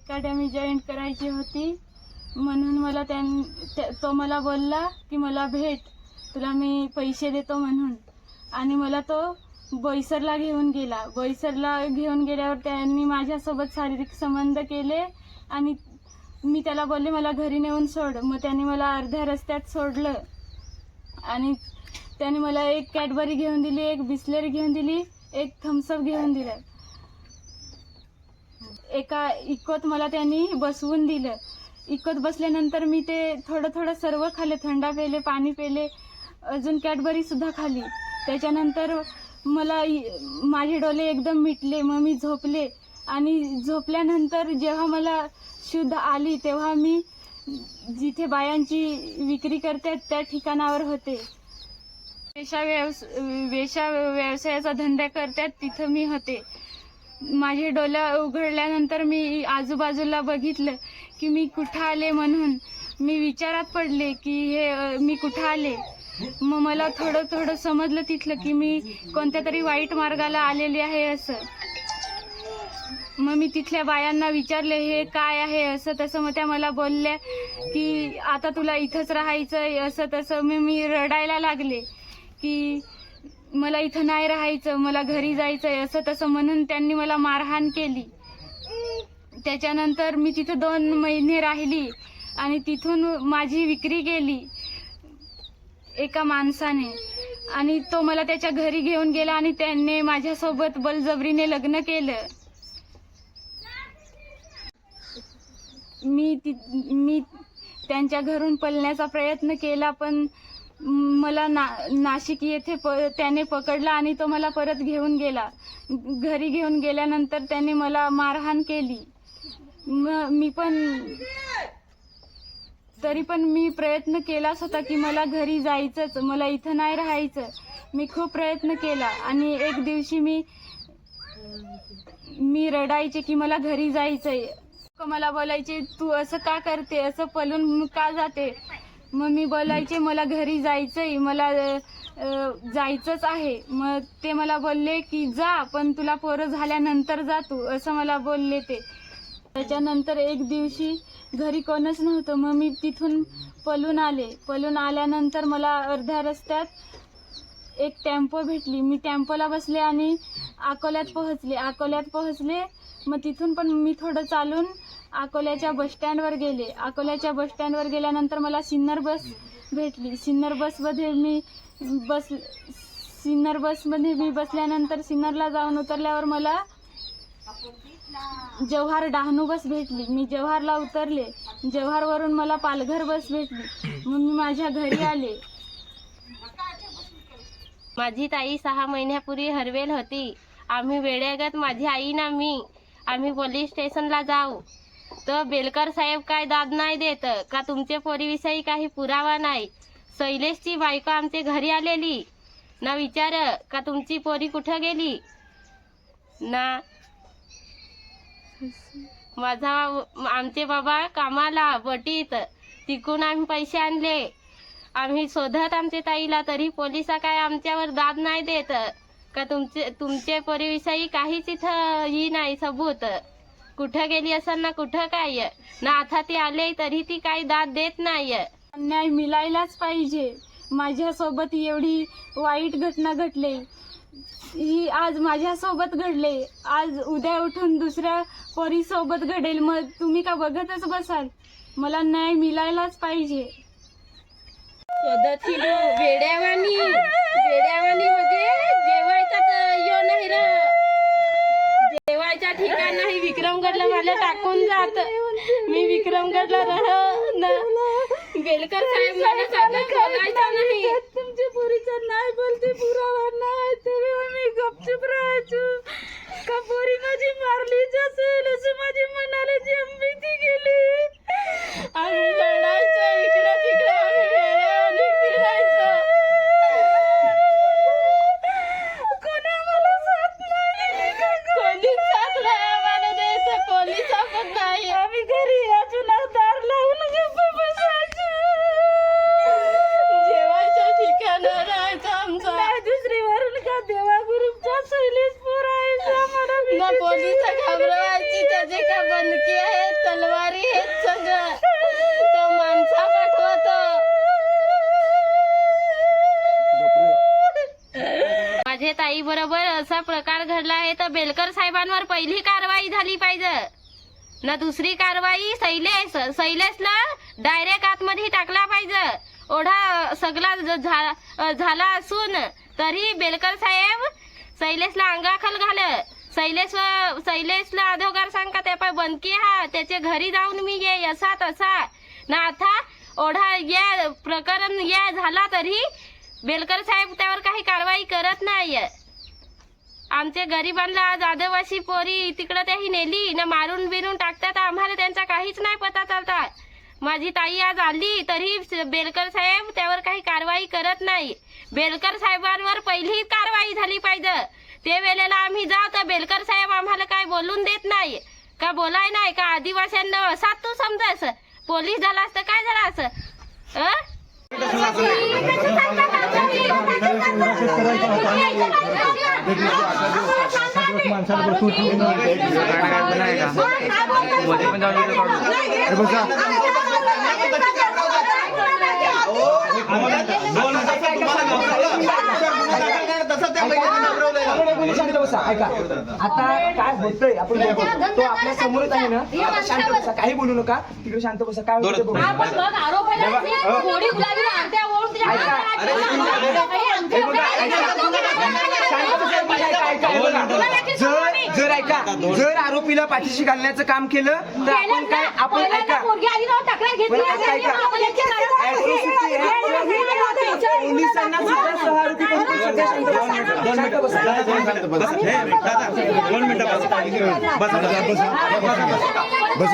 Academy join करायची होती, म्हणून मला तो मला बोलला की मला भेट, तुला मी पैसे देतो म्हणून. आणि मला तो बोईसरला घेऊन गेला. बोईसरला घेऊन गेल्यावर त्यांनी माझ्यासोबत शारीरिक संबंध केले आणि मी त्याला बोलले मला घरी नेऊन सोड. मग त्यांनी मला अर्ध्या रस्त्यात सोडलं आणि त्यांनी मला एक कॅडबरी घेऊन दिली, एक बिस्लरी घेऊन दिली, एक थम्सअप घेऊन दिलं. एका इकोत मला त्यांनी बसवून दिलं. इकोत बसल्यानंतर मी ते थोडं सर्व खाल्ले, थंडा पेले, पाणी पेले, अजून कॅडबरीसुद्धा खाल्ली. त्याच्यानंतर मला माझे डोळे एकदम मिटले. मग मी झोपले आणि झोपल्यानंतर जेव्हा मला शुद्ध आली तेव्हा मी जिथे बायांची विक्री करतात त्या ठिकाणावर होते. वेश्या व्यवसायाचा धंदा करतात तिथं मी होते. माझे डोळे उघडल्यानंतर मी आजूबाजूला बघितलं की मी कुठं आले, म्हणून मी विचारात पडले की हे मी कुठं आले. मग मला थोडं समजलं तिथलं की मी कोणत्या तरी वाईट मार्गाला आलेली आहे असं. मग मी तिथल्या बायांना विचारले हे काय आहे असं तसं. मग त्या मला बोलल्या की आता तुला इथंच राहायचं असं तसं. मी रडायला लागले की मला इथं नाही राहायचं, मला घरी जायचंय असं तसं, म्हणून त्यांनी मला मारहाण केली. त्याच्यानंतर मी तिथं 2 महिने राहिली आणि तिथून माझी विक्री केली एका माणसाने आणि तो मला त्याच्या घरी घेऊन गेला आणि त्याने माझ्यासोबत बळजबरीने लग्न केलं. मी त्यांच्या घरून पळण्याचा प्रयत्न केला, पण मला नाशिक येथे त्याने पकडला आणि तो मला परत घेऊन गेला. घरी घेऊन गेल्यानंतर त्याने मला मारहाण केली. तरी पण मी प्रयत्न केलाच होता की मला घरी जायचंच, मला इथं नाही राहायचं. मी खूप प्रयत्न केला आणि एक दिवशी मी रडायचे की मला घरी जायचंय. मला बोलायचे तू असं का करते, असं पळून का जाते. मग मी बोलायचे मला घरी जायचंय, मला जायचंच आहे. मग ते मला बोलले की जा, पण तुला पोरं झाल्यानंतर जा तू, असं मला बोलले ते. त्याच्यानंतर एक दिवशी घरी कोणच नव्हतं. मग मी तिथून पळून आले. पळून आल्यानंतर मला अर्ध्या रस्त्यात एक टेम्पो भेटली. मी टेम्पोला बसले आणि अकोल्यात पोहोचले. मग तिथून पण मी थोडं चालून अकोल्याच्या बसस्टँडवर गेले. अकोल्याच्या बसस्टँडवर गेल्यानंतर मला सिन्नर बस भेटली. सिन्नर बसमध्ये मी बसल्यानंतर सिन्नरला जाऊन उतरल्यावर मला जव्हार डहाणू बस भेटली. मी जव्हारला उतरले. जव्हारवरून मला पालघर बस भेटली. मग मी माझ्या घरी आले. माझी ताई 6 महिन्यापूर्वी हरवेल होती. आम्ही वेड्यागत माझी आई ना आम्ही पोलीस स्टेशनला जाऊ तर बेलकर साहेब काय दाद नाही देत का तुमचे पोरीविषयी काही पुरावा नाही. शैलेशची बायको आमच्या घरी आलेली ना विचार का तुमची पोरी कुठं गेली ना. आमचे बाबा कामाला बटीत, तिकून आम्ही पैसे आणले. आम्ही शोधत आमच्या ताईला, तरी पोलिसा काय आमच्यावर दाद नाही देत का तुमचे पोरीविषयी काहीच इथं ही नाही सबूत. कुठं गेली असेल ना कुठं काय ना, आता ती आले तरी ती काही दाद देत नाही. न्याय मिळायलाच पाहिजे. माझ्यासोबत एवढी वाईट घटना घडली, ही आज माझ्यासोबत घडले, आज उद्या उठून दुसऱ्या पोरीसोबत घडेल. मग तुम्ही का बघतच बसाल? मला न्याय मिळायलाच पाहिजे. वेड्यावानी म्हणजे जेवायचा तर यो नाही र, जेवायच्या ठिकाण नाही. विक्रमगडला मला टाकून जात, मी विक्रमगडला बेलकर साहेब मला सांगत बोलायचं नाही. तुमच्या पोरीचा नाही बोलते, पुरावा नाही, तेव्हा मी गपचूप राहायचो. का पोरी माझी मारलीच असेल असं माझी मनाला भीती गेली. आम्ही लढायचो इकडे तिकडे, आम्ही वेड्यावानी फिरायचो. कोणी आम्हाला साथ नाही दिली का? कोणीच साथ नाही आम्हाला द्यायचं, पोलीस पण नाही. आम्ही घरी अजून दार लावून गप्प बसायचो. जेवायच्या ठिकाणावर राहायचं आमचं. नाही दुसरीवरून का देवा गुरुचा शैलेश पोरायचा मला ना पोलीस घाबरवायची, त्याचे का बंद ताई बरोबर असा प्रकार घडला आहे तर बेलकर साहेबांवर पहिली कारवाई झाली पाहिजे ना दुसरी कारवाई शैलेशला डायरेक्ट आतमध्ये टाकला पाहिजे. ओढा सगळा झाला असून तरी बेलकर साहेब शैलेशला अंगाखाल घाल. शैलेशला अधोगार सांगा त्या बनकी हा त्याच्या घरी जाऊन मी ये असा तसा ना. आता ओढा या प्रकरण या झाला तरी बेलकर साहेब त्यावर काही कारवाई करत नाही. आमच्या गरिबांना आज आदिवासी पोरी तिकडं त्याही नेली ना मारून बिरून टाकतात. आम्हाला त्यांचा काहीच नाही पता चालता. माझी ताई आज आली तरी बेलकर साहेब त्यावर काही कारवाई करत नाही. बेलकर साहेबांवर पहिली कारवाई झाली पाहिजे. ते वेळेला आम्ही जाऊ तर बेलकर साहेब आम्हाला काय बोलून देत नाही का बोलाय नाही का. आदिवासींना असा तू समजास पोलीस झाला असतं काय झालं असं ऐका आता काय होतंय आपण तो आपल्या समोरच आहे ना. शांत बसा, काही बोलू नका, तिकडे शांत बसा. काय होतं बघू. जर आरोपीला पाठीशी घालण्याचं काम केलं तर आपण काय पोलिसांना सुद्धा सहानुभूती करून शांत बसा. 2 मिनिटं बस